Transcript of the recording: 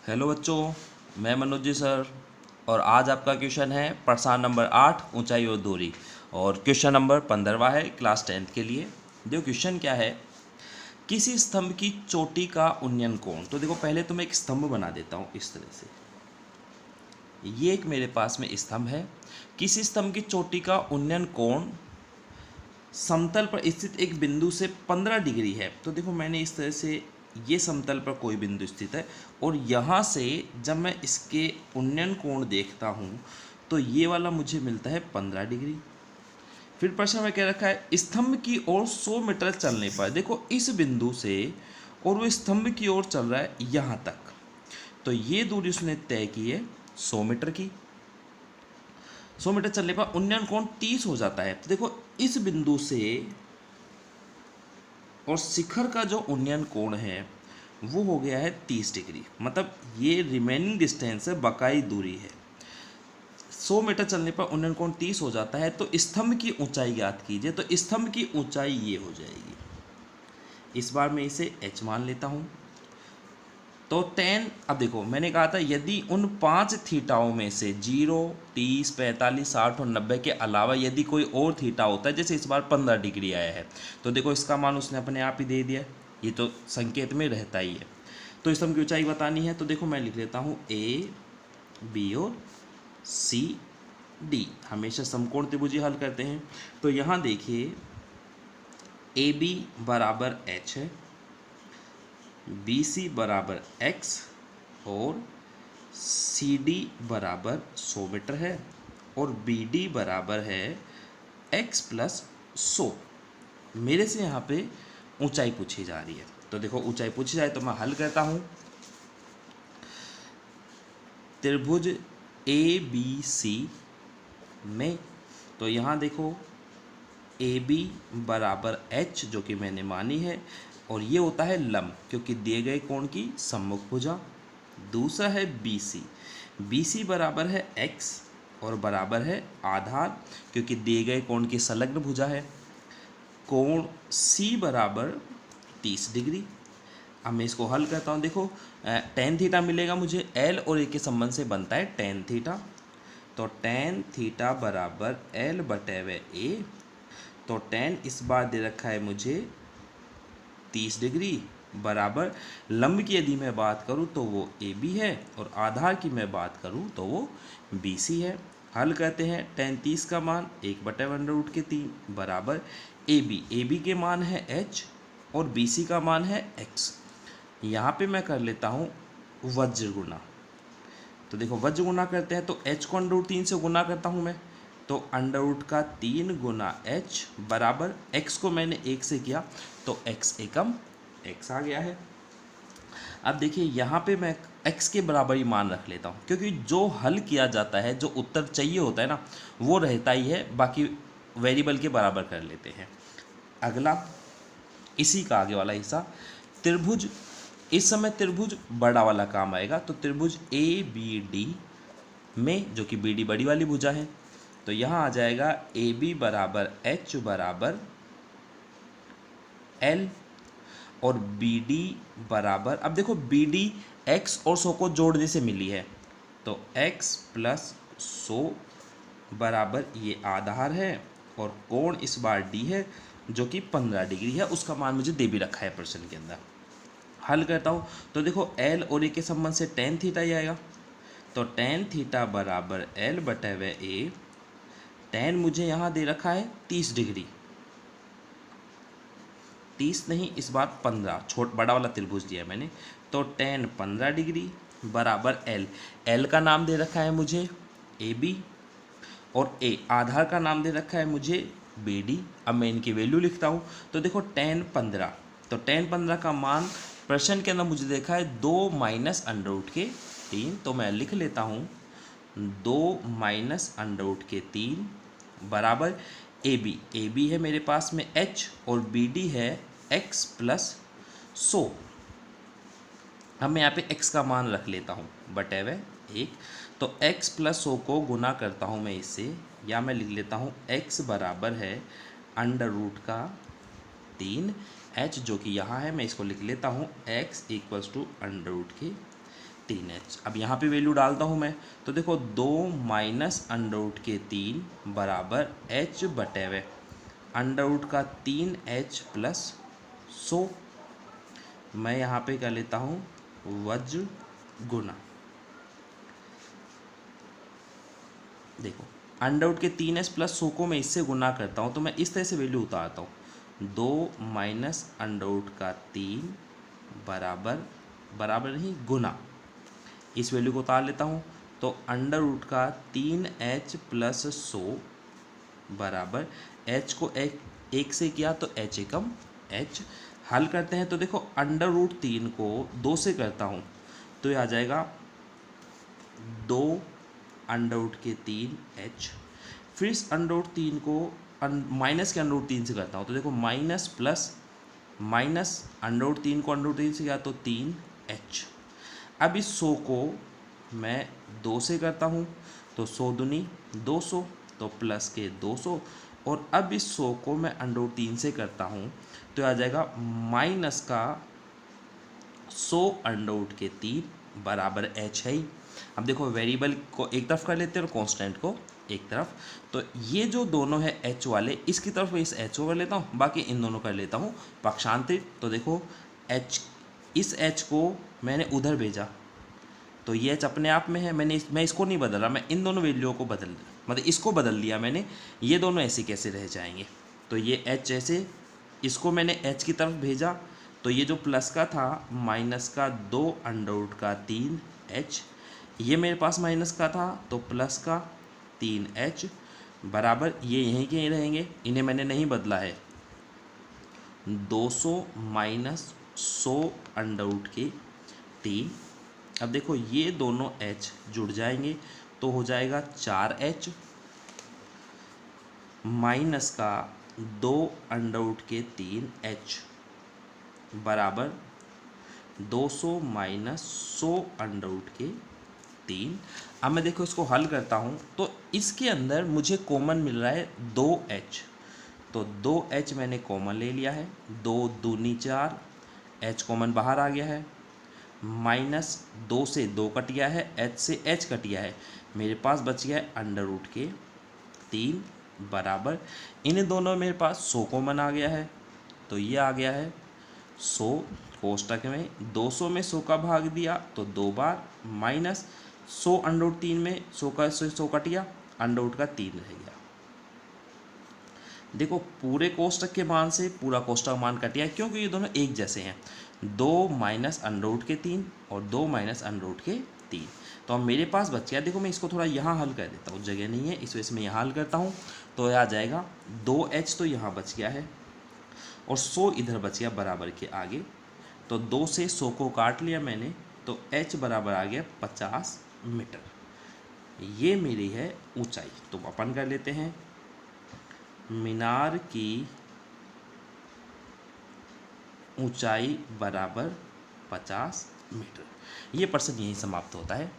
Hello बच्चों, मैं Manoj ji sir. और आज आपका क्वेश्चन है प्रश्न नंबर 8 ऊंचाई और दूरी, और क्वेश्चन नंबर 15वां है क्लास 10th के लिए। देखो क्वेश्चन क्या है, किसी स्तंभ की चोटी का उन्नयन कोण। तो देखो पहले तो मैं एक स्तंभ बना देता हूँ इस तरह से। ये एक मेरे पास में स्तंभ है। किसी स्तंभ की चोटी का उन्नयन कोण समतल पर स्थित एक बिंदु से 15 डिग्री है। तो देखो मैंने इस तरह से, ये समतल पर कोई बिंदु स्थित है और यहाँ से जब मैं इसके उन्नयन कोण देखता हूँ तो ये वाला मुझे मिलता है 15 डिग्री। फिर प्रश्न में क्या रखा है, स्तंभ की ओर 100 मीटर चलने पर। देखो इस बिंदु से और वो स्तंभ की ओर चल रहा है यहाँ तक, तो ये दूरी उसने तय की है 100 मीटर की। 100 मीटर चलने पर उन्नयन कोण 30 हो जाता है। तो देखो इस बिंदु से और शिखर का जो उन्नयन कोण है वो हो गया है 30 डिग्री। मतलब ये रिमेनिंग डिस्टेंस है, बकाई दूरी है। 100 मीटर चलने पर उन्नयन कोण 30 हो जाता है। तो स्तंभ की ऊंचाई ज्ञात कीजिए। तो स्तंभ की ऊंचाई ये हो जाएगी। इस बार मैं इसे h मान लेता हूँ। तो 10, अब देखो मैंने कहा था यदि उन 5 थीटाओं में से 0, 30, 45, 60 और 90 के अलावा यदि कोई और थीटा होता है, जैसे इस बार 15 डिग्री आया है, तो देखो इसका मान उसने अपने आप ही दे दिया। ये तो संकेत में रहता ही है। तो स्तंभ की ऊंचाई बतानी है, तो देखो मैं लिख लेता हूँ ए, बी और सी, डी। हमेशा समकोण त्रिभुजी हल करते हैं। तो यहाँ देखिए ए बी बराबर एच है, बी सी बराबर x और सी डी बराबर 100 मीटर है और बी डी बराबर है x प्लस 100। मेरे से यहाँ पे ऊंचाई पूछी जा रही है। तो देखो ऊंचाई पूछी जाए तो मैं हल करता हूँ। त्रिभुज ए बी सी में, तो यहाँ देखो ए बी बराबर h जो कि मैंने मानी है, और ये होता है लंब क्योंकि दिए गए कोण की सम्मुख भुजा। दूसरा है बी सी बराबर है x और बराबर है आधार क्योंकि दिए गए कोण की संलग्न भुजा है। कोण C बराबर 30 डिग्री। अब मैं इसको हल करता हूँ। देखो tan थीटा मिलेगा मुझे, L और A के संबंध से बनता है tan थीटा। तो tan थीटा बराबर L बटे वे A। तो tan इस बार दे रखा है मुझे 30 डिग्री बराबर लंब की यदि मैं बात करूं तो वो ए बी है और आधार की मैं बात करूं तो वो बी सी है। हल करते हैं। tan 30 का मान 1/√3 बराबर ए बी के मान है h और बी सी का मान है x। यहाँ पे मैं कर लेता हूँ वज्र गुणा। तो देखो वज्र गुणा करते हैं तो h को √3 से गुना करता हूँ मैं, तो √3 गुना h बराबर x को मैंने 1 से किया तो x एकम x आ गया है। अब देखिए यहाँ पे मैं x के बराबर ही मान रख लेता हूँ क्योंकि जो हल किया जाता है, जो उत्तर चाहिए होता है ना, वो रहता ही है। बाकी वेरिएबल के बराबर कर लेते हैं। अगला इसी का आगे वाला हिस्सा, त्रिभुज। इस समय त्रिभुज बड़ा वाला काम आएगा। तो त्रिभुज ए बी डी में, जो कि बी डी बड़ी वाली भुजा है, तो यहाँ आ जाएगा ए बी बराबर एच बराबर एल और बी डी बराबर, अब देखो बी डी एक्स और 100 को जोड़ने से मिली है, तो x प्लस 100 बराबर ये आधार है और कोण इस बार डी है जो कि 15 डिग्री है। उसका मान मुझे दे भी रखा है प्रश्न के अंदर। हल करता हूँ तो देखो L और A के संबंध से tan थीटा ही आएगा। तो tan थीटा बराबर L बटे वे A। tan मुझे यहाँ दे रखा है 30 डिग्री, 30 नहीं इस बार 15, बड़ा वाला त्रिभुज दिया मैंने। तो tan 15 डिग्री बराबर L का नाम दे रखा है मुझे AB और A आधार का नाम दे रखा है मुझे BD। अब मैं इनकी वैल्यू लिखता हूँ। तो देखो tan 15, तो tan 15 का मान प्रश्न के अंदर मुझे देखा है 2 माइनस √3। तो मैं लिख लेता हूँ 2 माइनस √3 बराबर ए बी है मेरे पास में h और बी डी है x प्लस 100। अब मैं यहाँ पे x का मान रख लेता हूँ बटे वे 1। तो x प्लस 100 को गुना करता हूँ मैं इससे, या मैं लिख लेता हूँ x बराबर है √3 h जो कि यहाँ है, मैं इसको लिख लेता हूँ x इक्वल्स टू √3 3h। अब यहाँ पे वैल्यू डालता हूँ मैं, तो देखो 2 माइनस अंडर रूट के 3 बराबर h बटे हुए अंडर रूट का 3h प्लस 100। मैं यहाँ पे कर लेता हूँ वज्र गुना। देखो अंडर रूट के 3h प्लस 100 को मैं इससे गुना करता हूँ तो मैं इस तरह से वैल्यू उतारता हूँ 2 माइनस अंडर रूट का 3 बराबर नहीं गुना, इस वैल्यू को उतार लेता हूँ तो अंडर रूट का 3h प्लस 100 बराबर h को एक से किया तो h एकम h। हल करते हैं तो देखो अंडर रूट 3 को 2 से करता हूँ तो ये आ जाएगा 2 अंडर रूट के 3h। फिर इस अंडर रूट 3 को माइनस के अंडर रूट 3 से करता हूँ तो देखो minus plus minus under root 3 को अंडर रूट 3 से किया तो 3h। अब इस 100 को मैं 2 से करता हूँ तो 100 दूनी 200 तो प्लस के 200, और अब इस 100 को मैं अंडर रूट 3 से करता हूँ तो आ जाएगा माइनस का 100 अंडर रूट के 3 बराबर h है ही। अब देखो वेरिएबल को एक तरफ कर लेते हैं और कांस्टेंट को एक तरफ, तो ये जो दोनों है h वाले इसकी तरफ मैं इस h को कर लेता हूँ, बाकी इन दोनों कर लेता हूँ पक्षांतरित। तो देखो h, इस h को मैंने उधर भेजा तो ये h अपने आप में है, मैं इसको नहीं बदल रहा, मैं इन दोनों वैल्यूओं को मतलब इसको बदल दिया मैंने, ये दोनों ऐसे कैसे रह जाएंगे। तो ये h ऐसे, इसको मैंने h की तरफ भेजा तो ये जो प्लस का था माइनस का 2 अंडर रूट का 3h, ये मेरे पास माइनस का था तो प्लस का 3h बराबर ये यहीं के यहीं रहेंगे, इन्हें मैंने नहीं बदला है। 200 माइनस 100 अंडर रूट के 3। अब देखो ये दोनों h जुड़ जाएंगे तो हो जाएगा 4h माइनस का 2 अंडर रूट के 3h बराबर 200 माइनस 100 अंडर रूट के 3। अब मैं देखो इसको हल करता हूँ तो इसके अंदर मुझे कॉमन मिल रहा है 2h, तो 2h मैंने कॉमन ले लिया है, 2 दूनी 4, h कॉमन बाहर आ गया है, माइनस 2 से 2 कट गया है, h से h कट गया है, मेरे पास बच गया है अंडर रूट के 3 बराबर इन दोनों मेरे पास 100 कॉमन आ गया है तो ये आ गया है 100 कोष्टक में 200 में 100 का भाग दिया तो 2 बार, माइनस 100 अंडर रूट 3 में 100 का 100 कट गया, अंडर रूट का 3 रह गया। देखो पूरे कोष्टक के मान से पूरा कोष्टक मान कट गया क्योंकि ये दोनों एक जैसे हैं, 2 माइनस अंडर रूट के 3 और 2 माइनस अंडर रूट के 3। तो अब मेरे पास बच गया, देखो मैं इसको थोड़ा यहाँ हल कर देता हूँ, जगह नहीं है इस वजह से मैं यहाँ हल करता हूँ तो आ जाएगा 2h तो यहाँ बच गया है और 100 इधर बच गया बराबर के आगे, तो 2 से 100 को काट लिया मैंने तो h बराबर आ गया 50 मीटर। ये मेरी है ऊंचाई। तो अपन कर लेते हैं मीनार की ऊंचाई बराबर 50 मीटर। ये प्रश्न यहीं समाप्त होता है।